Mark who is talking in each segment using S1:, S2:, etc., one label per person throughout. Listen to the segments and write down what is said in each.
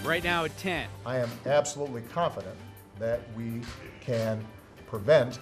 S1: Right now at 10.
S2: I am absolutely confident that we can prevent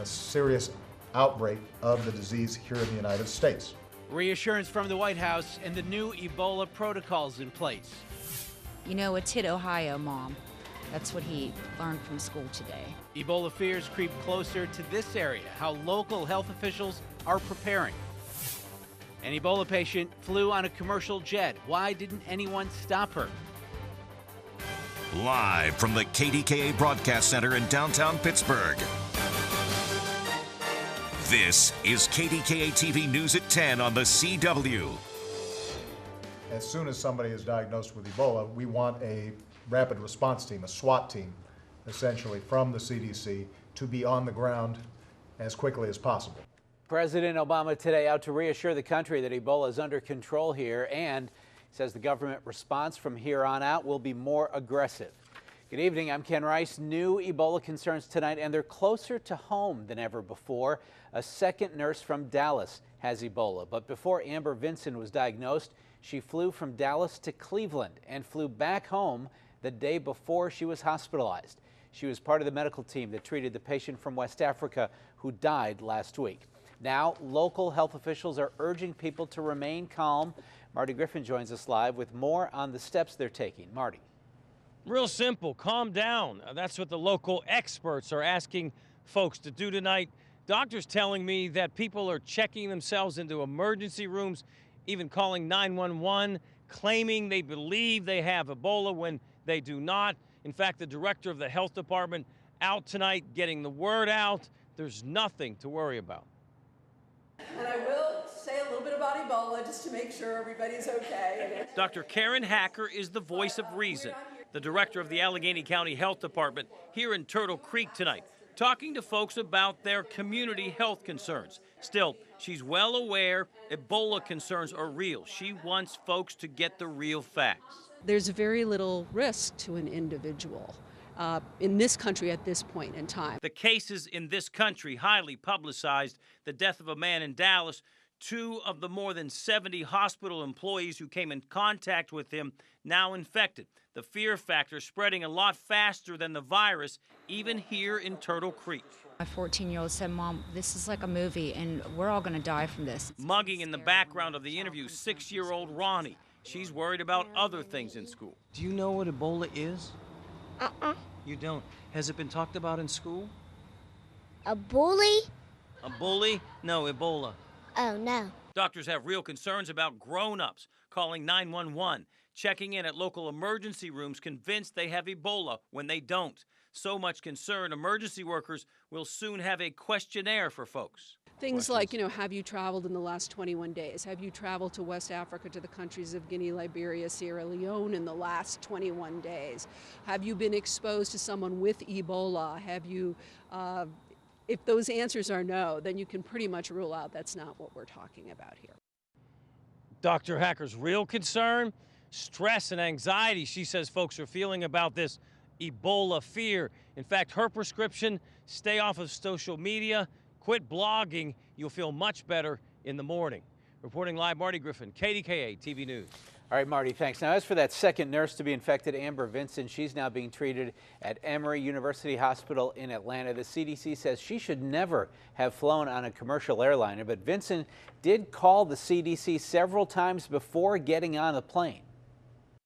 S2: a serious outbreak of the disease here in the United States.
S1: Reassurance from the White House and the new Ebola protocols in place.
S3: You know, it's hit Ohio, Mom. That's what he learned from school today.
S1: Ebola fears creep closer to this area, how local health officials are preparing. An Ebola patient flew on a commercial jet. Why didn't anyone stop her?
S4: Live from the KDKA Broadcast Center in downtown Pittsburgh. This is KDKA TV News at 10 on the CW.
S2: As soon as somebody is diagnosed with Ebola, we want a rapid response team, a SWAT team, essentially from the CDC, to be on the ground as quickly as possible.
S1: President Obama today out to reassure the country that Ebola is under control here and says the government response from here on out will be more aggressive. Good evening, I'm Ken Rice. New Ebola concerns tonight, and they're closer to home than ever before. A second nurse from Dallas has Ebola, but before Amber Vinson was diagnosed, she flew from Dallas to Cleveland and flew back home the day before she was hospitalized. She was part of the medical team that treated the patient from West Africa who died last week. Now, local health officials are urging people to remain calm. Marty Griffin joins us live with more on the steps they're taking. Marty.
S5: Real simple, calm down. That's what the local experts are asking folks to do tonight. Doctors telling me that people are checking themselves into emergency rooms, even calling 911, claiming they believe they have Ebola when they do not. In fact, the director of the health department out tonight getting the word out. There's nothing to worry about.
S6: And I will say a little bit about Ebola just to make sure everybody's okay.
S5: Dr. Karen Hacker is the voice of reason, the director of the Allegheny County Health Department here in Turtle Creek tonight, talking to folks about their community health concerns. Still, she's well aware Ebola concerns are real. She wants folks to get the real facts.
S7: There's very little risk to an individual in this country at this point in time.
S5: The cases in this country, highly publicized, the death of a man in Dallas, 2 of the more than 70 hospital employees who came in contact with him now infected. The fear factor spreading a lot faster than the virus, even here in Turtle Creek.
S3: My 14-year-old said, Mom, this is like a movie and we're all going to die from this.
S5: Mugging in the background of the interview, 6-year-old Ronnie. She's worried about other things in school. Do you know what Ebola is? You don't. Has it been talked about in school?
S8: A bully?
S5: A bully? No, Ebola.
S8: Oh, no.
S5: Doctors have real concerns about grown-ups calling 911, checking in at local emergency rooms convinced they have Ebola when they don't. So much concern, emergency workers will soon have a questionnaire for folks.
S7: Things like, have you traveled in the last 21 days? Have you traveled to West Africa, to the countries of Guinea, Liberia, Sierra Leone in the last 21 days? Have you been exposed to someone with Ebola? Have you, if those answers are no, then you can pretty much rule out that's not what we're talking about here.
S5: Dr. Hacker's real concern, stress and anxiety she says folks are feeling about this Ebola fear. In fact, her prescription, stay off of social media, quit blogging, you'll feel much better in the morning. Reporting live, Marty Griffin, KDKA TV News.
S1: All right, Marty, thanks. Now, as for that second nurse to be infected, Amber Vinson, she's now being treated at Emory University Hospital in Atlanta. The CDC says she should never have flown on a commercial airliner, but Vinson did call the CDC several times before getting on the plane.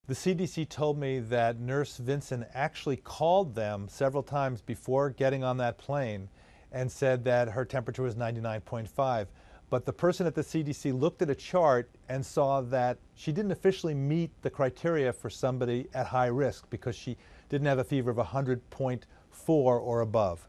S9: The CDC told me that Nurse Vinson actually called them several times before getting on that plane and said that her temperature was 99.5. But the person at the CDC looked at a chart and saw that she didn't officially meet the criteria for somebody at high risk because she didn't have a fever of 100.4 or above.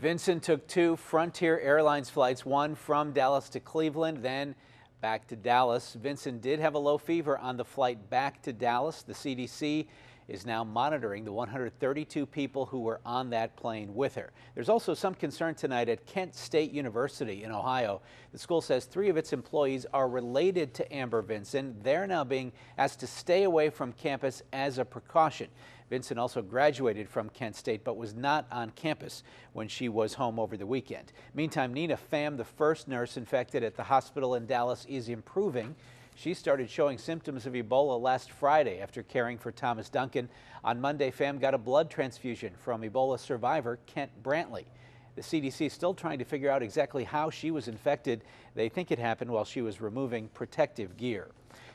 S1: Vinson took 2 Frontier Airlines flights, one from Dallas to Cleveland, then back to Dallas. Vinson did have a low fever on the flight back to Dallas. The CDC is now monitoring the 132 people who were on that plane with her. There's also some concern tonight at Kent State University in Ohio. The school says 3 of its employees are related to Amber Vinson. They're now being asked to stay away from campus as a precaution. Vinson also graduated from Kent State but was not on campus when she was home over the weekend. Meantime, Nina Pham, the first nurse infected at the hospital in Dallas, is improving. She started showing symptoms of Ebola last Friday after caring for Thomas Duncan. On Monday, FAM got a blood transfusion from Ebola survivor Kent Brantley. The CDC is still trying to figure out exactly how she was infected. They think it happened while she was removing protective gear.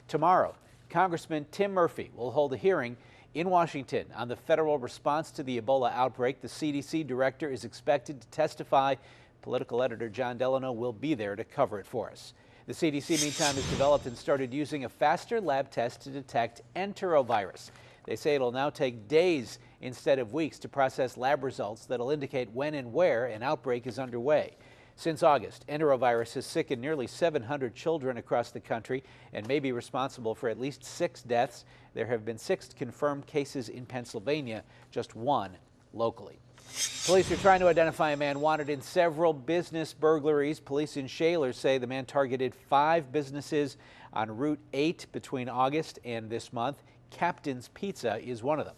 S1: Tomorrow, Congressman Tim Murphy will hold a hearing in Washington on the federal response to the Ebola outbreak. The CDC director is expected to testify. Political editor John Delano will be there to cover it for us. The CDC, meantime, has developed and started using a faster lab test to detect enterovirus. They say it'll now take days instead of weeks to process lab results that'll indicate when and where an outbreak is underway. Since August, enterovirus has sickened nearly 700 children across the country and may be responsible for at least 6 deaths. There have been 6 confirmed cases in Pennsylvania, just 1 locally. Police are trying to identify a man wanted in several business burglaries. Police in Shaler say the man targeted 5 businesses on Route 8 between August and this month. Captain's Pizza is one of them.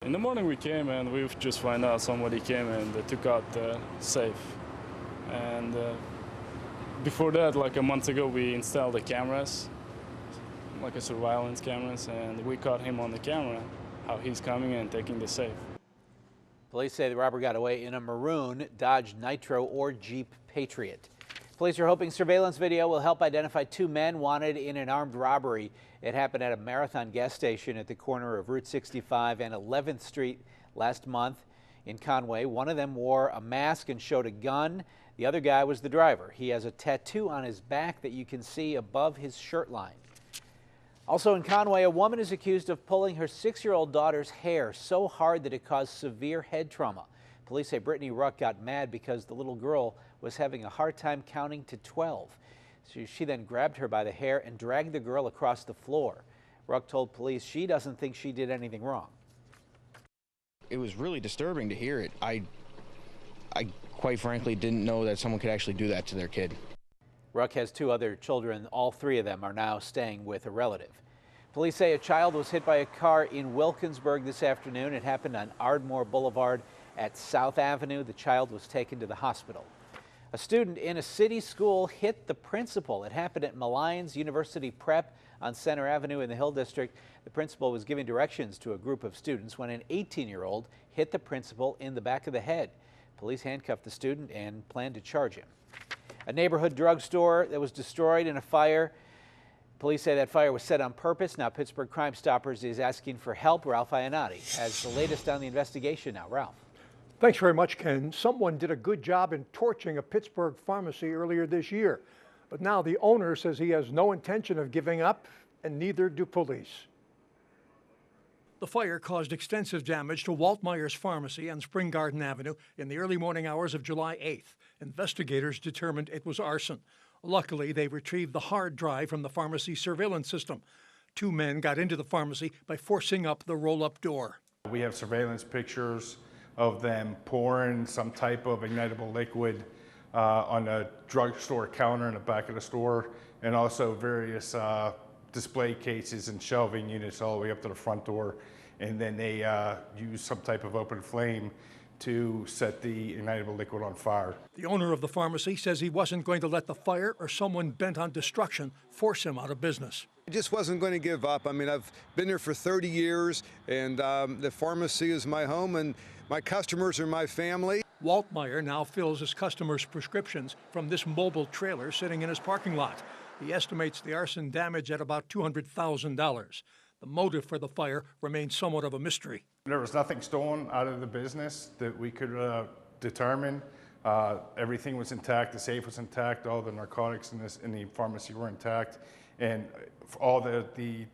S10: In the morning we came and we just find out somebody came and they took out the safe. And before that, like a month ago, we installed the cameras, like a surveillance cameras, and we caught him on the camera, how he's coming and taking the safe.
S1: Police say the robber got away in a maroon Dodge Nitro or Jeep Patriot. Police are hoping surveillance video will help identify 2 men wanted in an armed robbery. It happened at a Marathon gas station at the corner of Route 65 and 11th Street last month in Conway. One of them wore a mask and showed a gun. The other guy was the driver. He has a tattoo on his back that you can see above his shirt line. Also in Conway, a woman is accused of pulling her 6-year-old daughter's hair so hard that it caused severe head trauma. Police say Brittany Ruck got mad because the little girl was having a hard time counting to 12. So she then grabbed her by the hair and dragged the girl across the floor. Ruck told police she doesn't think she did anything wrong.
S11: It was really disturbing to hear it. I quite frankly didn't know that someone could actually do that to their kid.
S1: Ruck has 2 other children. All 3 of them are now staying with a relative. Police say a child was hit by a car in Wilkinsburg this afternoon. It happened on Ardmore Boulevard at South Avenue. The child was taken to the hospital. A student in a city school hit the principal. It happened at Malines University Prep on Center Avenue in the Hill District. The principal was giving directions to a group of students when an 18-year-old hit the principal in the back of the head. Police handcuffed the student and plan to charge him. A neighborhood drugstore that was destroyed in a fire. Police say that fire was set on purpose. Now Pittsburgh Crime Stoppers is asking for help. Ralph Iannotti has the latest on the investigation now. Ralph.
S12: Thanks very much, Ken. Someone did a good job in torching a Pittsburgh pharmacy earlier this year. But now the owner says he has no intention of giving up, and neither do police. The fire caused extensive damage to Walt Myers Pharmacy on Spring Garden Avenue in the early morning hours of July 8th. Investigators determined it was arson. Luckily, they retrieved the hard drive from the pharmacy's surveillance system. 2 men got into the pharmacy by forcing up the roll-up door.
S13: We have surveillance pictures of them pouring some type of ignitable liquid on a drugstore counter in the back of the store, and also various display cases and shelving units all the way up to the front door. And then they use some type of open flame to set the ignitable liquid on fire.
S12: The owner of the pharmacy says he wasn't going to let the fire or someone bent on destruction force him out of business.
S14: I just wasn't going to give up. I mean, I've been there for 30 years, and the pharmacy is my home, and my customers are my family.
S12: Walt Meyer now fills his customers' prescriptions from this mobile trailer sitting in his parking lot. He estimates the arson damage at about $200,000. The motive for the fire remains somewhat of a mystery.
S13: There was nothing stolen out of the business that we could determine. Everything was intact. The safe was intact. All the narcotics in the pharmacy were intact, and all the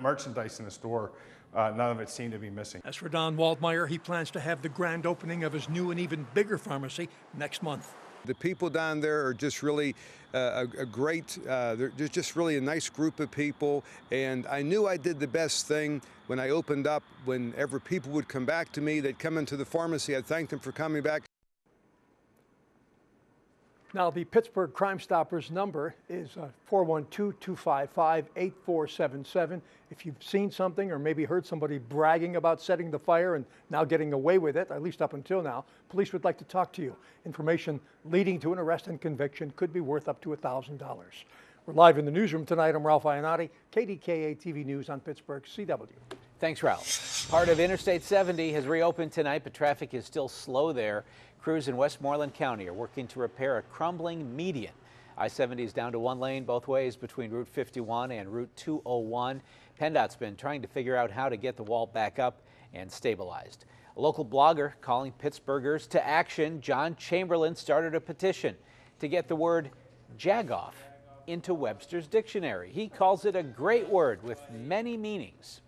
S13: merchandise in the store, none of it seemed to be missing.
S12: As for Don Waldmeyer, he plans to have the grand opening of his new and even bigger pharmacy next month.
S14: The people down there are just really they're just really a nice group of people, and I knew I did the best thing when I opened up. Whenever people would come back to me, they'd come into the pharmacy, I'd thank them for coming back.
S12: Now, the Pittsburgh Crime Stoppers number is 412-255-8477. If you've seen something or maybe heard somebody bragging about setting the fire and now getting away with it, at least up until now, police would like to talk to you. Information leading to an arrest and conviction could be worth up to $1,000. We're live in the newsroom tonight. I'm Ralph Iannotti, KDKA TV News on Pittsburgh CW.
S1: Thanks, Ralph. Part of Interstate 70 has reopened tonight, but traffic is still slow there. Crews in Westmoreland County are working to repair a crumbling median. I-70 is down to one lane both ways between Route 51 and Route 201. PennDOT's been trying to figure out how to get the wall back up and stabilized. A local blogger calling Pittsburghers to action. John Chamberlain started a petition to get the word jagoff into Webster's dictionary. He calls it a great word with many meanings.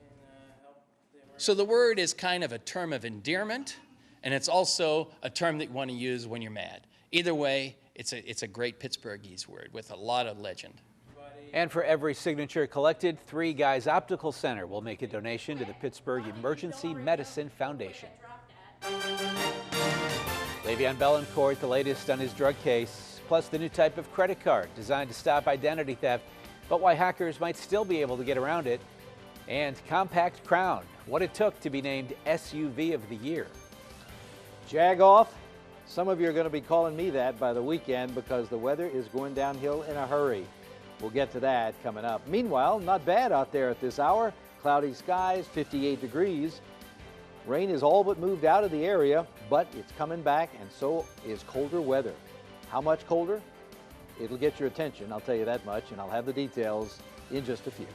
S15: So the word is kind of a term of endearment, and it's also a term that you want to use when you're mad. Either way, it's a great Pittsburghese word with a lot of legend.
S1: And for every signature collected, Three Guys Optical Center will make a donation to the Pittsburgh Emergency Medicine Foundation. Le'Veon Bell in court, the latest on his drug case, plus the new type of credit card designed to stop identity theft, but why hackers might still be able to get around it. And Compact Crown, what it took to be named SUV of the year.
S16: Jagoff. Some of you are going to be calling me that by the weekend because the weather is going downhill in a hurry. We'll get to that coming up. Meanwhile, not bad out there at this hour. Cloudy skies, 58 degrees. Rain is all but moved out of the area, but it's coming back, and so is colder weather. How much colder? It'll get your attention, I'll tell you that much, and I'll have the details in just a few.